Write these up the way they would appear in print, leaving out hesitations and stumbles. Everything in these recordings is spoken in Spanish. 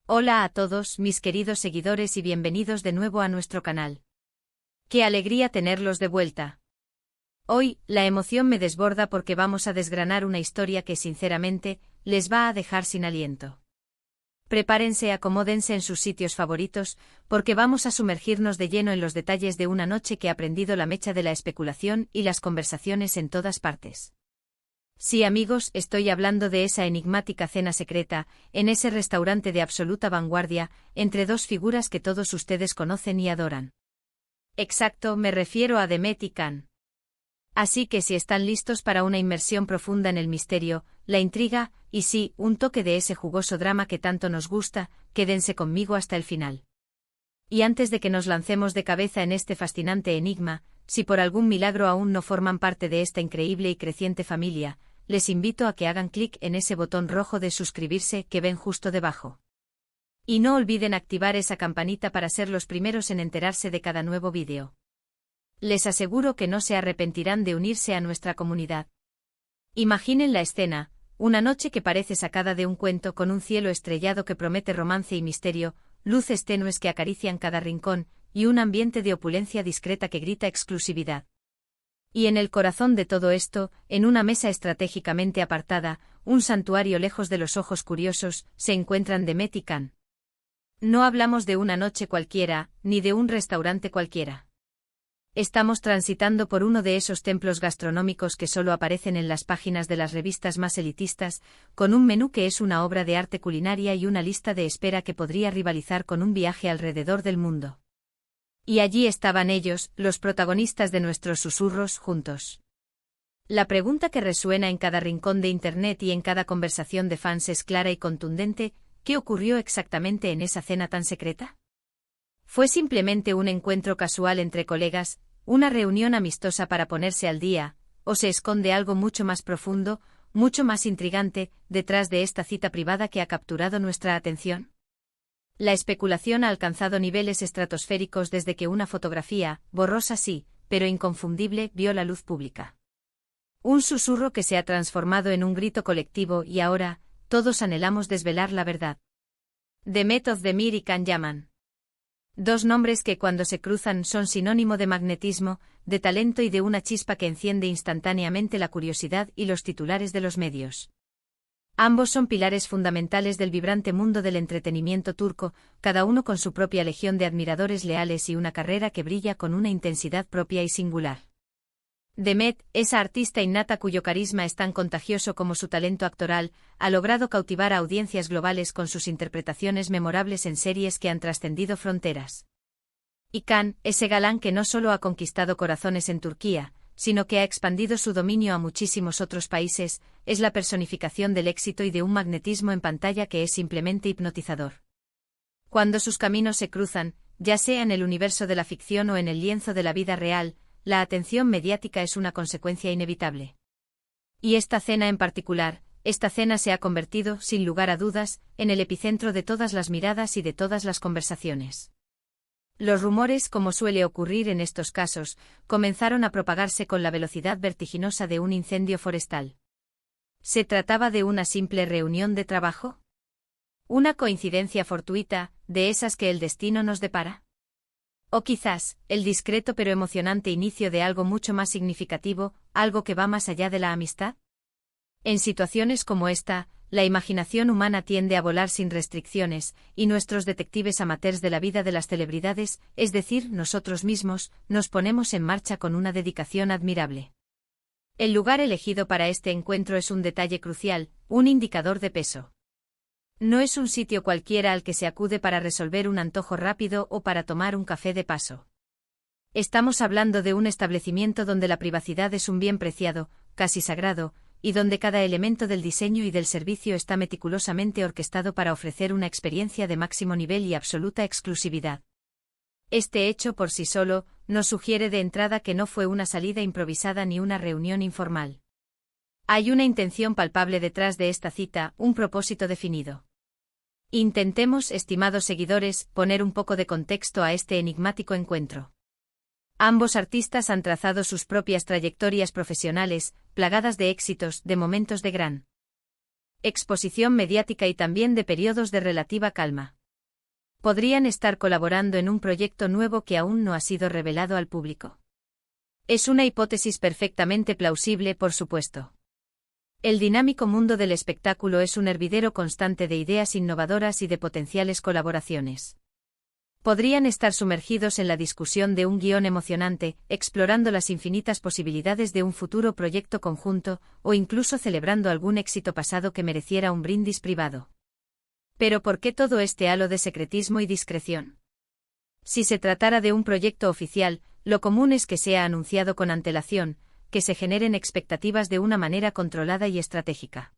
Hola a todos, mis queridos seguidores y bienvenidos de nuevo a nuestro canal. ¡Qué alegría tenerlos de vuelta! Hoy, la emoción me desborda porque vamos a desgranar una historia que sinceramente, les va a dejar sin aliento. Prepárense, acomódense en sus sitios favoritos, porque vamos a sumergirnos de lleno en los detalles de una noche que ha prendido la mecha de la especulación y las conversaciones en todas partes. Sí, amigos, estoy hablando de esa enigmática cena secreta, en ese restaurante de absoluta vanguardia, entre dos figuras que todos ustedes conocen y adoran. Exacto, me refiero a Demet y Can. Así que si están listos para una inmersión profunda en el misterio, la intriga, y sí, un toque de ese jugoso drama que tanto nos gusta, quédense conmigo hasta el final. Y antes de que nos lancemos de cabeza en este fascinante enigma, si por algún milagro aún no forman parte de esta increíble y creciente familia, les invito a que hagan clic en ese botón rojo de suscribirse que ven justo debajo. Y no olviden activar esa campanita para ser los primeros en enterarse de cada nuevo vídeo. Les aseguro que no se arrepentirán de unirse a nuestra comunidad. Imaginen la escena, una noche que parece sacada de un cuento con un cielo estrellado que promete romance y misterio, luces tenues que acarician cada rincón, y un ambiente de opulencia discreta que grita exclusividad. Y en el corazón de todo esto, en una mesa estratégicamente apartada, un santuario lejos de los ojos curiosos, se encuentran Demet y Can. No hablamos de una noche cualquiera, ni de un restaurante cualquiera. Estamos transitando por uno de esos templos gastronómicos que solo aparecen en las páginas de las revistas más elitistas, con un menú que es una obra de arte culinaria y una lista de espera que podría rivalizar con un viaje alrededor del mundo. Y allí estaban ellos, los protagonistas de nuestros susurros, juntos. La pregunta que resuena en cada rincón de Internet y en cada conversación de fans es clara y contundente: ¿qué ocurrió exactamente en esa cena tan secreta? ¿Fue simplemente un encuentro casual entre colegas, una reunión amistosa para ponerse al día, o se esconde algo mucho más profundo, mucho más intrigante, detrás de esta cita privada que ha capturado nuestra atención? La especulación ha alcanzado niveles estratosféricos desde que una fotografía, borrosa sí, pero inconfundible, vio la luz pública. Un susurro que se ha transformado en un grito colectivo y ahora, todos anhelamos desvelar la verdad. Demet Özdemir y Can Yaman. Dos nombres que cuando se cruzan son sinónimo de magnetismo, de talento y de una chispa que enciende instantáneamente la curiosidad y los titulares de los medios. Ambos son pilares fundamentales del vibrante mundo del entretenimiento turco, cada uno con su propia legión de admiradores leales y una carrera que brilla con una intensidad propia y singular. Demet, esa artista innata cuyo carisma es tan contagioso como su talento actoral, ha logrado cautivar a audiencias globales con sus interpretaciones memorables en series que han trascendido fronteras. Y Can, ese galán que no solo ha conquistado corazones en Turquía, sino que ha expandido su dominio a muchísimos otros países, es la personificación del éxito y de un magnetismo en pantalla que es simplemente hipnotizador. Cuando sus caminos se cruzan, ya sea en el universo de la ficción o en el lienzo de la vida real, la atención mediática es una consecuencia inevitable. Y esta cena en particular, esta cena se ha convertido, sin lugar a dudas, en el epicentro de todas las miradas y de todas las conversaciones. Los rumores, como suele ocurrir en estos casos, comenzaron a propagarse con la velocidad vertiginosa de un incendio forestal. ¿Se trataba de una simple reunión de trabajo? ¿Una coincidencia fortuita, de esas que el destino nos depara? O quizás, el discreto pero emocionante inicio de algo mucho más significativo, algo que va más allá de la amistad? En situaciones como esta, la imaginación humana tiende a volar sin restricciones, y nuestros detectives amateurs de la vida de las celebridades, es decir, nosotros mismos, nos ponemos en marcha con una dedicación admirable. El lugar elegido para este encuentro es un detalle crucial, un indicador de peso. No es un sitio cualquiera al que se acude para resolver un antojo rápido o para tomar un café de paso. Estamos hablando de un establecimiento donde la privacidad es un bien preciado, casi sagrado, y donde cada elemento del diseño y del servicio está meticulosamente orquestado para ofrecer una experiencia de máximo nivel y absoluta exclusividad. Este hecho por sí solo nos sugiere de entrada que no fue una salida improvisada ni una reunión informal. Hay una intención palpable detrás de esta cita, un propósito definido. Intentemos, estimados seguidores, poner un poco de contexto a este enigmático encuentro. Ambos artistas han trazado sus propias trayectorias profesionales, plagadas de éxitos, de momentos de gran exposición mediática y también de periodos de relativa calma. Podrían estar colaborando en un proyecto nuevo que aún no ha sido revelado al público. Es una hipótesis perfectamente plausible, por supuesto. El dinámico mundo del espectáculo es un hervidero constante de ideas innovadoras y de potenciales colaboraciones. Podrían estar sumergidos en la discusión de un guión emocionante, explorando las infinitas posibilidades de un futuro proyecto conjunto, o incluso celebrando algún éxito pasado que mereciera un brindis privado. Pero ¿por qué todo este halo de secretismo y discreción? Si se tratara de un proyecto oficial, lo común es que sea anunciado con antelación, que se generen expectativas de una manera controlada y estratégica.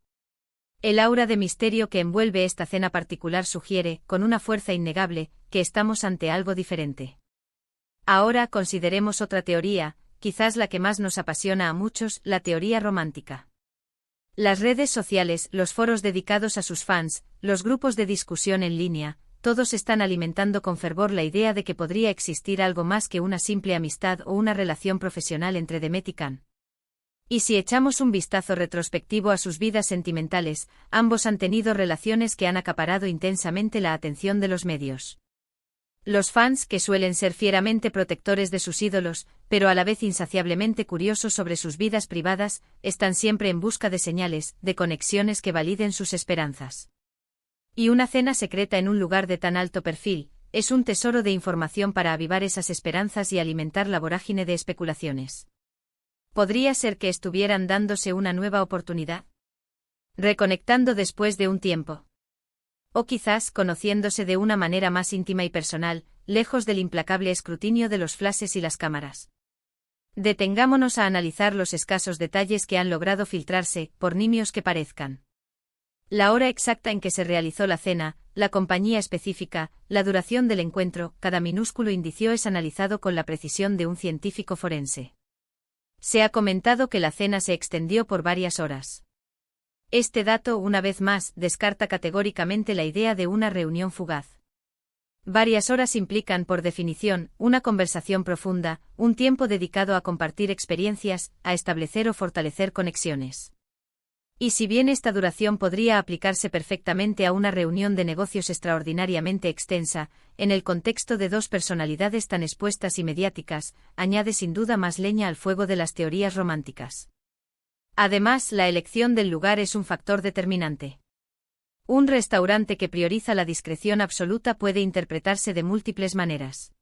El aura de misterio que envuelve esta cena particular sugiere, con una fuerza innegable, que estamos ante algo diferente. Ahora consideremos otra teoría, quizás la que más nos apasiona a muchos, la teoría romántica. Las redes sociales, los foros dedicados a sus fans, los grupos de discusión en línea, todos están alimentando con fervor la idea de que podría existir algo más que una simple amistad o una relación profesional entre Demet y Can. Y si echamos un vistazo retrospectivo a sus vidas sentimentales, ambos han tenido relaciones que han acaparado intensamente la atención de los medios. Los fans, que suelen ser fieramente protectores de sus ídolos, pero a la vez insaciablemente curiosos sobre sus vidas privadas, están siempre en busca de señales, de conexiones que validen sus esperanzas. Y una cena secreta en un lugar de tan alto perfil, es un tesoro de información para avivar esas esperanzas y alimentar la vorágine de especulaciones. ¿Podría ser que estuvieran dándose una nueva oportunidad? Reconectando después de un tiempo. O quizás conociéndose de una manera más íntima y personal, lejos del implacable escrutinio de los flashes y las cámaras. Detengámonos a analizar los escasos detalles que han logrado filtrarse, por nimios que parezcan. La hora exacta en que se realizó la cena, la compañía específica, la duración del encuentro, cada minúsculo indicio es analizado con la precisión de un científico forense. Se ha comentado que la cena se extendió por varias horas. Este dato, una vez más, descarta categóricamente la idea de una reunión fugaz. Varias horas implican, por definición, una conversación profunda, un tiempo dedicado a compartir experiencias, a establecer o fortalecer conexiones. Y si bien esta duración podría aplicarse perfectamente a una reunión de negocios extraordinariamente extensa, en el contexto de dos personalidades tan expuestas y mediáticas, añade sin duda más leña al fuego de las teorías románticas. Además, la elección del lugar es un factor determinante. Un restaurante que prioriza la discreción absoluta puede interpretarse de múltiples maneras.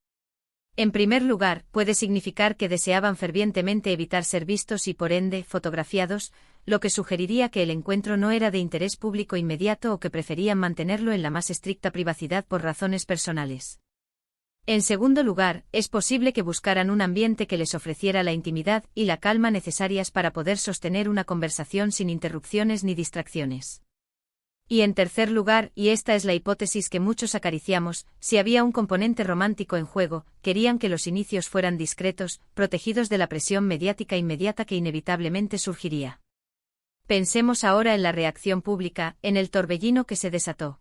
En primer lugar, puede significar que deseaban fervientemente evitar ser vistos y por ende, fotografiados, lo que sugeriría que el encuentro no era de interés público inmediato o que preferían mantenerlo en la más estricta privacidad por razones personales. En segundo lugar, es posible que buscaran un ambiente que les ofreciera la intimidad y la calma necesarias para poder sostener una conversación sin interrupciones ni distracciones. Y en tercer lugar, y esta es la hipótesis que muchos acariciamos, si había un componente romántico en juego, querían que los inicios fueran discretos, protegidos de la presión mediática inmediata que inevitablemente surgiría. Pensemos ahora en la reacción pública, en el torbellino que se desató.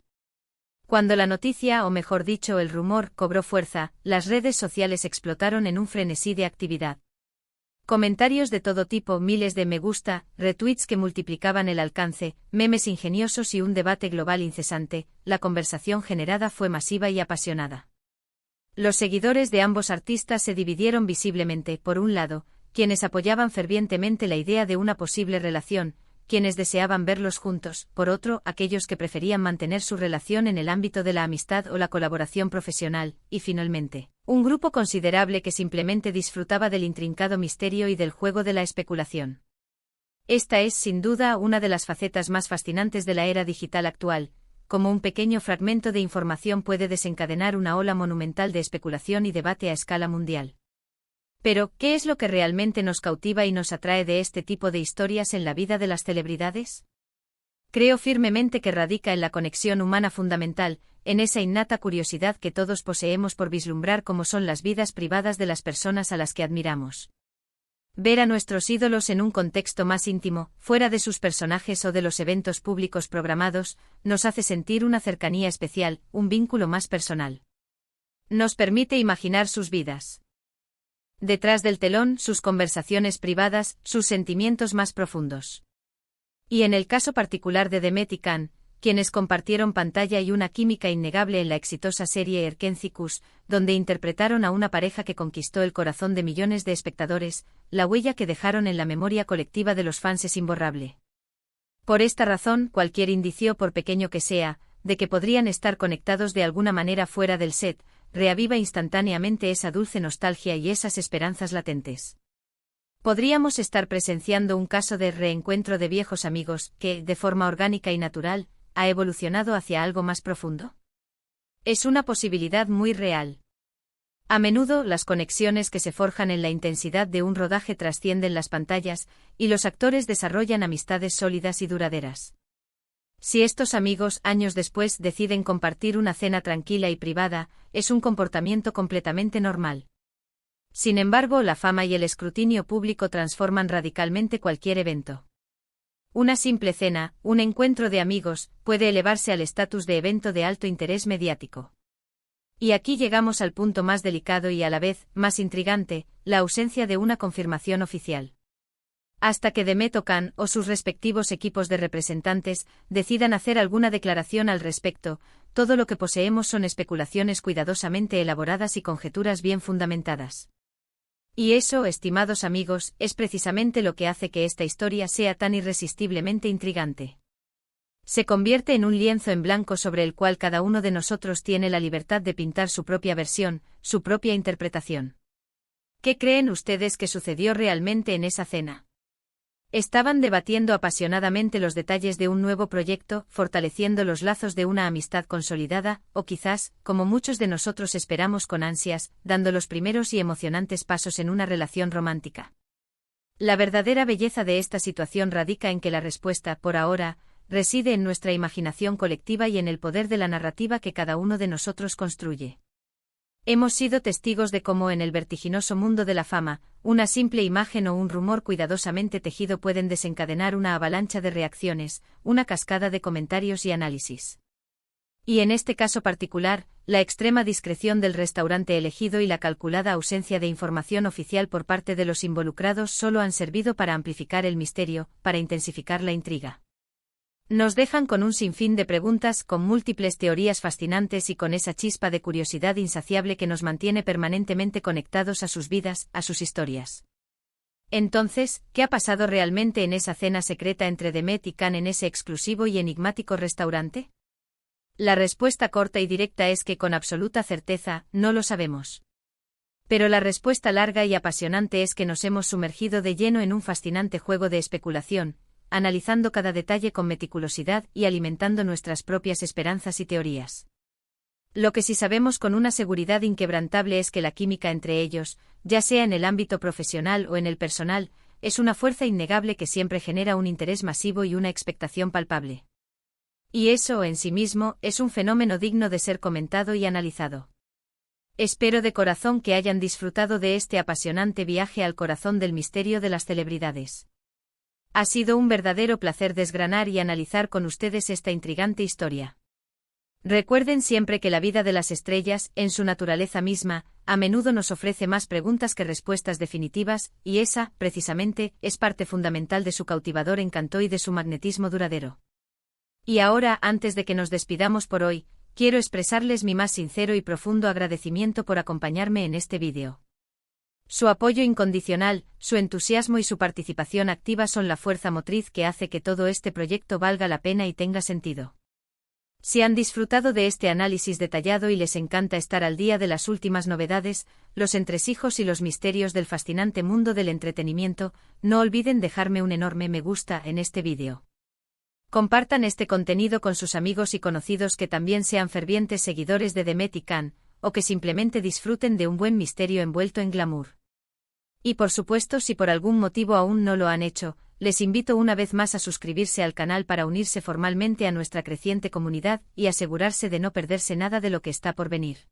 Cuando la noticia, o mejor dicho el rumor, cobró fuerza, las redes sociales explotaron en un frenesí de actividad. Comentarios de todo tipo, miles de me gusta, retweets que multiplicaban el alcance, memes ingeniosos y un debate global incesante, la conversación generada fue masiva y apasionada. Los seguidores de ambos artistas se dividieron visiblemente, por un lado, quienes apoyaban fervientemente la idea de una posible relación, quienes deseaban verlos juntos, por otro, aquellos que preferían mantener su relación en el ámbito de la amistad o la colaboración profesional, y finalmente, un grupo considerable que simplemente disfrutaba del intrincado misterio y del juego de la especulación. Esta es, sin duda, una de las facetas más fascinantes de la era digital actual, como un pequeño fragmento de información puede desencadenar una ola monumental de especulación y debate a escala mundial. Pero, ¿qué es lo que realmente nos cautiva y nos atrae de este tipo de historias en la vida de las celebridades? Creo firmemente que radica en la conexión humana fundamental, en esa innata curiosidad que todos poseemos por vislumbrar cómo son las vidas privadas de las personas a las que admiramos. Ver a nuestros ídolos en un contexto más íntimo, fuera de sus personajes o de los eventos públicos programados, nos hace sentir una cercanía especial, un vínculo más personal. Nos permite imaginar sus vidas. Detrás del telón, sus conversaciones privadas, sus sentimientos más profundos. Y en el caso particular de Demet y Can, quienes compartieron pantalla y una química innegable en la exitosa serie Erkencicus, donde interpretaron a una pareja que conquistó el corazón de millones de espectadores, la huella que dejaron en la memoria colectiva de los fans es imborrable. Por esta razón, cualquier indicio, por pequeño que sea, de que podrían estar conectados de alguna manera fuera del set, reaviva instantáneamente esa dulce nostalgia y esas esperanzas latentes. Podríamos estar presenciando un caso de reencuentro de viejos amigos que, de forma orgánica y natural, ha evolucionado hacia algo más profundo. Es una posibilidad muy real. A menudo, las conexiones que se forjan en la intensidad de un rodaje trascienden las pantallas, y los actores desarrollan amistades sólidas y duraderas. Si estos amigos, años después, deciden compartir una cena tranquila y privada, es un comportamiento completamente normal. Sin embargo, la fama y el escrutinio público transforman radicalmente cualquier evento. Una simple cena, un encuentro de amigos, puede elevarse al estatus de evento de alto interés mediático. Y aquí llegamos al punto más delicado y a la vez más intrigante, la ausencia de una confirmación oficial. Hasta que Demet o Can, o sus respectivos equipos de representantes, decidan hacer alguna declaración al respecto, todo lo que poseemos son especulaciones cuidadosamente elaboradas y conjeturas bien fundamentadas. Y eso, estimados amigos, es precisamente lo que hace que esta historia sea tan irresistiblemente intrigante. Se convierte en un lienzo en blanco sobre el cual cada uno de nosotros tiene la libertad de pintar su propia versión, su propia interpretación. ¿Qué creen ustedes que sucedió realmente en esa cena? Estaban debatiendo apasionadamente los detalles de un nuevo proyecto, fortaleciendo los lazos de una amistad consolidada, o quizás, como muchos de nosotros esperamos con ansias, dando los primeros y emocionantes pasos en una relación romántica. La verdadera belleza de esta situación radica en que la respuesta, por ahora, reside en nuestra imaginación colectiva y en el poder de la narrativa que cada uno de nosotros construye. Hemos sido testigos de cómo en el vertiginoso mundo de la fama, una simple imagen o un rumor cuidadosamente tejido pueden desencadenar una avalancha de reacciones, una cascada de comentarios y análisis. Y en este caso particular, la extrema discreción del restaurante elegido y la calculada ausencia de información oficial por parte de los involucrados solo han servido para amplificar el misterio, para intensificar la intriga. Nos dejan con un sinfín de preguntas, con múltiples teorías fascinantes y con esa chispa de curiosidad insaciable que nos mantiene permanentemente conectados a sus vidas, a sus historias. Entonces, ¿qué ha pasado realmente en esa cena secreta entre Demet y Can en ese exclusivo y enigmático restaurante? La respuesta corta y directa es que con absoluta certeza, no lo sabemos. Pero la respuesta larga y apasionante es que nos hemos sumergido de lleno en un fascinante juego de especulación, analizando cada detalle con meticulosidad y alimentando nuestras propias esperanzas y teorías. Lo que sí sabemos con una seguridad inquebrantable es que la química entre ellos, ya sea en el ámbito profesional o en el personal, es una fuerza innegable que siempre genera un interés masivo y una expectación palpable. Y eso, en sí mismo, es un fenómeno digno de ser comentado y analizado. Espero de corazón que hayan disfrutado de este apasionante viaje al corazón del misterio de las celebridades. Ha sido un verdadero placer desgranar y analizar con ustedes esta intrigante historia. Recuerden siempre que la vida de las estrellas, en su naturaleza misma, a menudo nos ofrece más preguntas que respuestas definitivas, y esa, precisamente, es parte fundamental de su cautivador encanto y de su magnetismo duradero. Y ahora, antes de que nos despidamos por hoy, quiero expresarles mi más sincero y profundo agradecimiento por acompañarme en este vídeo. Su apoyo incondicional, su entusiasmo y su participación activa son la fuerza motriz que hace que todo este proyecto valga la pena y tenga sentido. Si han disfrutado de este análisis detallado y les encanta estar al día de las últimas novedades, los entresijos y los misterios del fascinante mundo del entretenimiento, no olviden dejarme un enorme me gusta en este vídeo. Compartan este contenido con sus amigos y conocidos que también sean fervientes seguidores de Demet y Can, o que simplemente disfruten de un buen misterio envuelto en glamour. Y por supuesto, si por algún motivo aún no lo han hecho, les invito una vez más a suscribirse al canal para unirse formalmente a nuestra creciente comunidad y asegurarse de no perderse nada de lo que está por venir.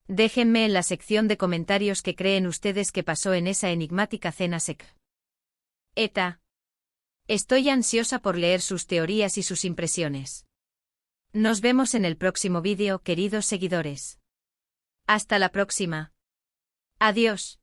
Déjenme en la sección de comentarios qué creen ustedes que pasó en esa enigmática cena secreta. Estoy ansiosa por leer sus teorías y sus impresiones. Nos vemos en el próximo vídeo, queridos seguidores. Hasta la próxima. Adiós.